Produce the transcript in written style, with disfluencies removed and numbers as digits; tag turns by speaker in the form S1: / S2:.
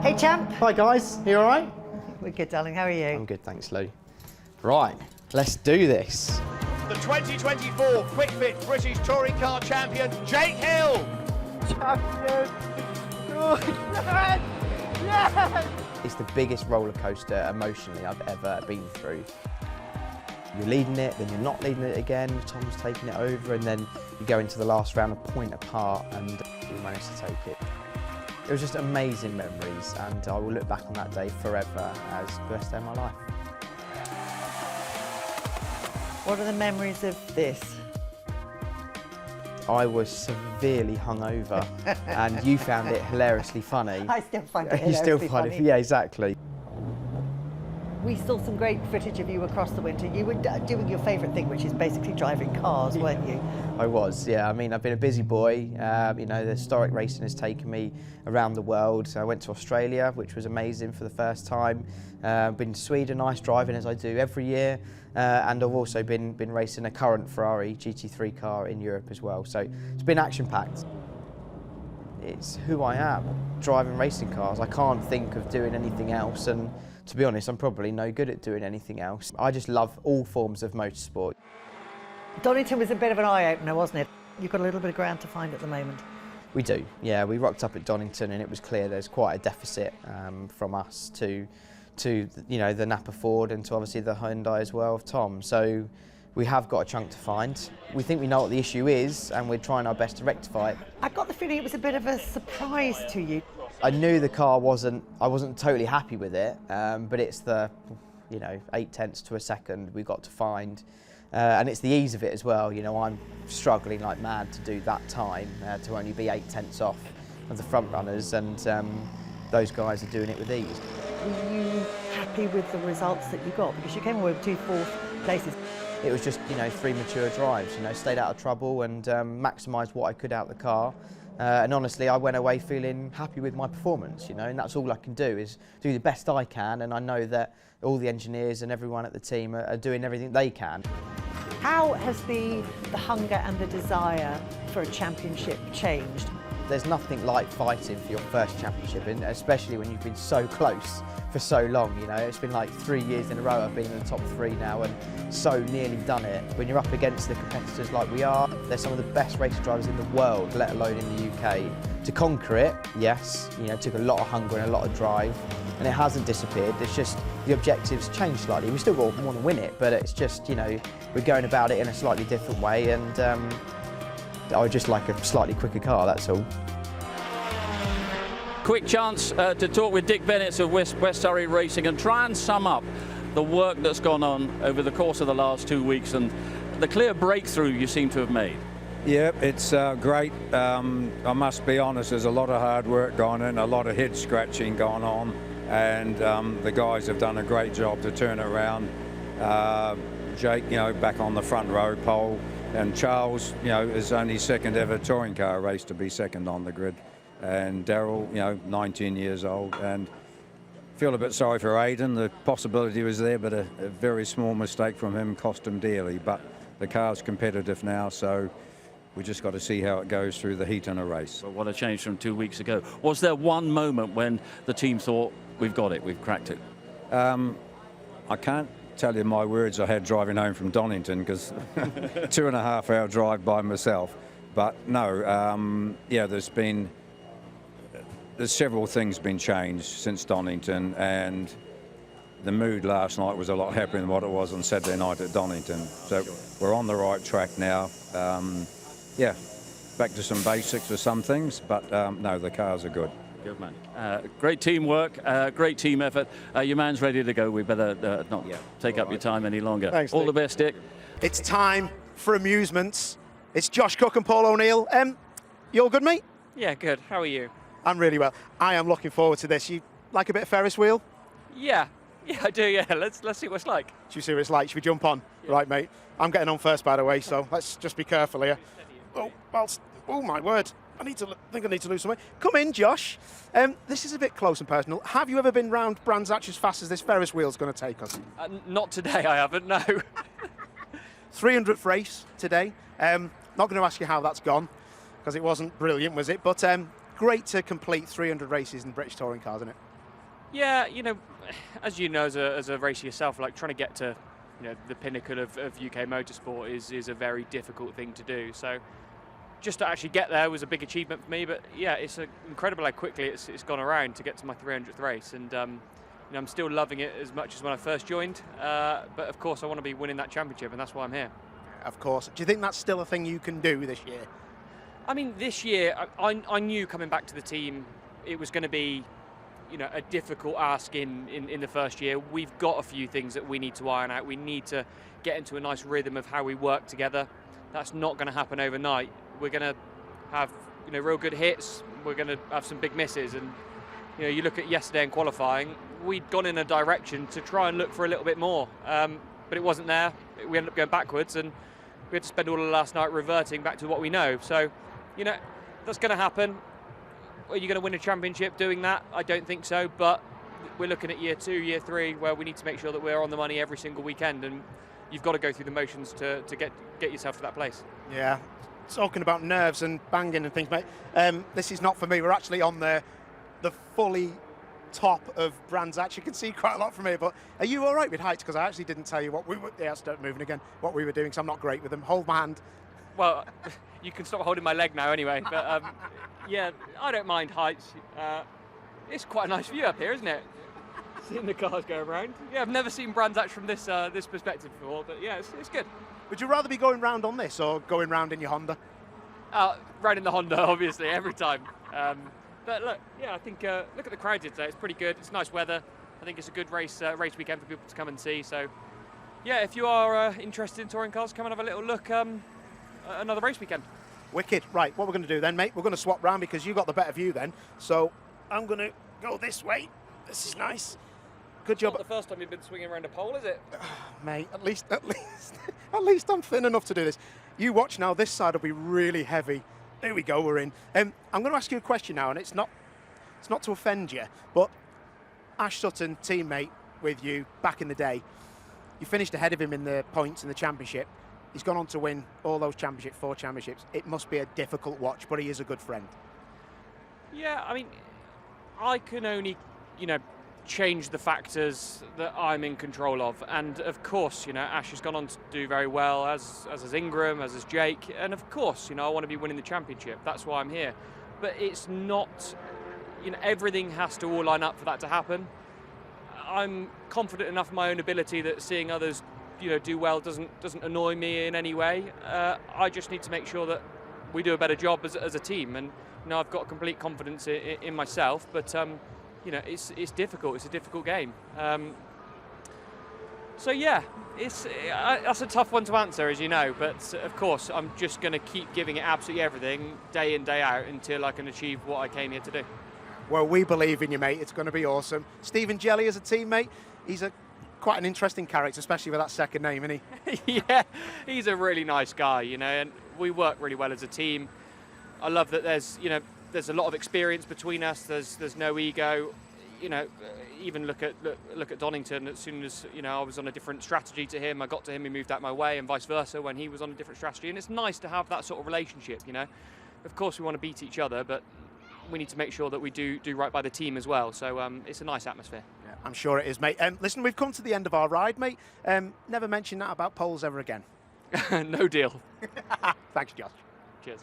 S1: Hey, champ.
S2: Hi, guys. You all right?
S1: We're good, darling. How are you?
S2: I'm good, thanks, Lou. Right, let's do this.
S3: The 2024 Quick Fit British Touring Car Champion, Jake Hill.
S2: Champion! Yes! Yes! It's the biggest roller coaster emotionally I've ever been through. You're leading it, then you're not leading it again, Tom's taking it over, and then you go into the last round a point apart and you manage to take it. It was just amazing memories, and I will look back on that day forever as the best day of my life.
S1: What are the memories of this?
S2: I was severely hungover, and you found it hilariously funny.
S1: I still find it
S2: You still
S1: hilariously
S2: find
S1: funny.
S2: it, yeah, exactly.
S1: We saw some great footage of you across the winter. You were doing your favourite thing, which is basically driving cars, weren't you?
S2: I was, yeah. I mean, I've been a busy boy. You know, the historic racing has taken me around the world. So I went to Australia, which was amazing for the first time. Been to Sweden, ice driving as I do every year. And I've also been racing a current Ferrari GT3 car in Europe as well. So it's been action-packed. It's who I am, driving racing cars. I can't think of doing anything else. And to be honest, I'm probably no good at doing anything else. I just love all forms of motorsport.
S1: Donington was a bit of an eye-opener, wasn't it? You've got a little bit of ground to find at the moment.
S2: We do, yeah. We rocked up at Donington and it was clear there's quite a deficit from us to you know, the Napa Ford and to obviously the Hyundai as well of Tom. So we have got a chunk to find. We think we know what the issue is and we're trying our best to rectify it.
S1: I got the feeling it was a bit of a surprise to you.
S2: I knew the car I wasn't totally happy with it, but it's the, you know, 0.8 to a second we got to find. And it's the ease of it as well. You know, I'm struggling like mad to do that time, to only be 0.8 off of the front runners, and those guys are doing it with ease.
S1: Were you happy with the results that you got? Because you came away with 2 fourth places.
S2: It was just, you know, 3 mature drives, you know, stayed out of trouble and maximised what I could out of the car. And honestly, I went away feeling happy with my performance, you know, and that's all I can do is do the best I can, and I know that all the engineers and everyone at the team are doing everything they can.
S1: How has the hunger and the desire for a championship changed?
S2: There's nothing like fighting for your first championship, and especially when you've been so close for so long. You know, it's been like 3 years in a row I've been in the top 3 now and so nearly done it. When you're up against the competitors like we are, they're some of the best race drivers in the world, let alone in the UK. To conquer it, yes, you know, it took a lot of hunger and a lot of drive, and it hasn't disappeared. It's just the objectives changed slightly. We still want to win it, but it's just, you know, we're going about it in a slightly different way, and I would just like a slightly quicker car, that's all.
S4: Quick chance to talk with Dick Bennett of West Surrey Racing and try and sum up the work that's gone on over the course of the last 2 weeks and the clear breakthrough you seem to have made.
S5: Yeah, it's great. I must be honest, there's a lot of hard work going in, a lot of head scratching going on, and the guys have done a great job to turn it around. Jake, you know, back on the front row pole, and Charles, you know, is only second ever touring car race to be second on the grid. And Daryl, you know, 19 years old, and feel a bit sorry for Aiden. The possibility was there, but a very small mistake from him cost him dearly. But the car's competitive now, so we just got to see how it goes through the heat in a race.
S4: Well, what a change from 2 weeks ago. Was there one moment when the team thought, we've got it, we've cracked it?
S5: I can't tell you my words I had driving home from Donington, because 2.5 hour drive by myself. But no, yeah, there's several things been changed since Donington, and the mood last night was a lot happier than what it was on Saturday night at Donington. So we're on the right track now. Yeah, back to some basics for some things, but no, the cars are good.
S4: Good man. Great teamwork, great team effort. Your man's ready to go. We better not take up your time any longer.
S3: Thanks,
S4: all
S3: Dick.
S4: the best, Dick.
S3: It's time for amusements. It's Josh Cook and Paul O'Neill. You all good, mate?
S6: Yeah, good. How are you?
S3: I'm really well. I am looking forward to this. You like a bit of Ferris Wheel?
S6: Yeah, I do. Yeah, let's see what it's like.
S3: Should we see what it's like? Should we jump on? Yeah. Right, mate. I'm getting on first, by the way, so let's just be careful here. Oh my word. I think I need to lose some weight. Come in, Josh. This is a bit close and personal. Have you ever been round Brands Hatch as fast as this Ferris wheel's going to take us?
S6: Not today, I haven't, no.
S3: 300th race today. Not going to ask you how that's gone, because it wasn't brilliant, was it? But great to complete 300 races in British touring cars, isn't it?
S6: Yeah, as you know, as a racer yourself, like trying to get to, the pinnacle of UK motorsport is a very difficult thing to do. So just to actually get there was a big achievement for me. But yeah, it's incredible how quickly it's gone around to get to my 300th race, and I'm still loving it as much as when I first joined. But of course, I want to be winning that championship, and that's why I'm here.
S3: Of course. Do you think that's still a thing you can do this year?
S6: I mean, this year, I knew coming back to the team, it was going to be, a difficult ask in the first year. We've got a few things that we need to iron out. We need to get into a nice rhythm of how we work together. That's not going to happen overnight. We're going to have, real good hits. We're going to have some big misses. And, you look at yesterday in qualifying, we'd gone in a direction to try and look for a little bit more. But it wasn't there. We ended up going backwards, and we had to spend all of last night reverting back to what we know. So, that's going to happen. Are you going to win a championship doing that? I don't think so, but we're looking at year 2, year 3, where we need to make sure that we're on the money every single weekend, and you've got to go through the motions to get yourself to that place.
S3: Yeah, talking about nerves and banging and things, mate. This is not for me. We're actually on the fully top of Brands Hatch. You can see quite a lot from here, but are you all right with heights? Because I actually didn't tell you what we were. Yeah, start moving again. What we were doing, so I'm not great with them. Hold my hand.
S6: Well, you can stop holding my leg now anyway, but yeah, I don't mind heights. It's quite a nice view up here, isn't it? Seeing the cars go around. Yeah, I've never seen Brands Hatch from this perspective before, but yeah, it's good.
S3: Would you rather be going round on this or going round in your Honda?
S6: Round in the Honda, obviously, every time. But look, yeah, I think look at the crowd today. It's pretty good. It's nice weather. I think it's a good race weekend for people to come and see. So, yeah, if you are interested in touring cars, come and have a little look. Another race weekend.
S3: Wicked. Right, what we're going to do then, mate, we're going to swap round because you got the better view then. So I'm going to go this way. This is nice. Good job.
S6: Not the first time you've been swinging around a pole, is it?
S3: Mate, at least I'm thin enough to do this. You watch now, this side will be really heavy. There we go, we're in. I'm going to ask you a question now, and it's not to offend you, but Ash Sutton, teammate with you back in the day, you finished ahead of him in the points in the championship. He's gone on to win all those championships, 4 championships. It must be a difficult watch, but he is a good friend.
S6: Yeah, I mean, I can only, change the factors that I'm in control of. And of course, Ash has gone on to do very well, as has Ingram, as has Jake. And of course, I want to be winning the championship. That's why I'm here. But it's not, everything has to all line up for that to happen. I'm confident enough in my own ability that seeing others do well doesn't annoy me in any way. I just need to make sure that we do a better job as a team, and I've got complete confidence in myself. But it's difficult. It's a difficult game. So yeah, that's a tough one to answer, as you know. But of course, I'm just going to keep giving it absolutely everything, day in, day out, until I can achieve what I came here to do.
S3: Well, we believe in you, mate. It's going to be awesome. Stephen Jelly as a teammate, he's quite an interesting character, especially with that second name, isn't
S6: he? Yeah, he's a really nice guy, and we work really well as a team. I love that there's a lot of experience between us. There's no ego. Even look at Donington. As soon as I was on a different strategy to him, I got to him, he moved out my way, and vice versa when he was on a different strategy. And it's nice to have that sort of relationship. Of course we want to beat each other, but we need to make sure that we do right by the team as well. So it's a nice atmosphere.
S3: Yeah, I'm sure it is, mate. Listen, we've come to the end of our ride, mate. Never mention that about poles ever again.
S6: No deal.
S3: Thanks, Josh.
S6: Cheers.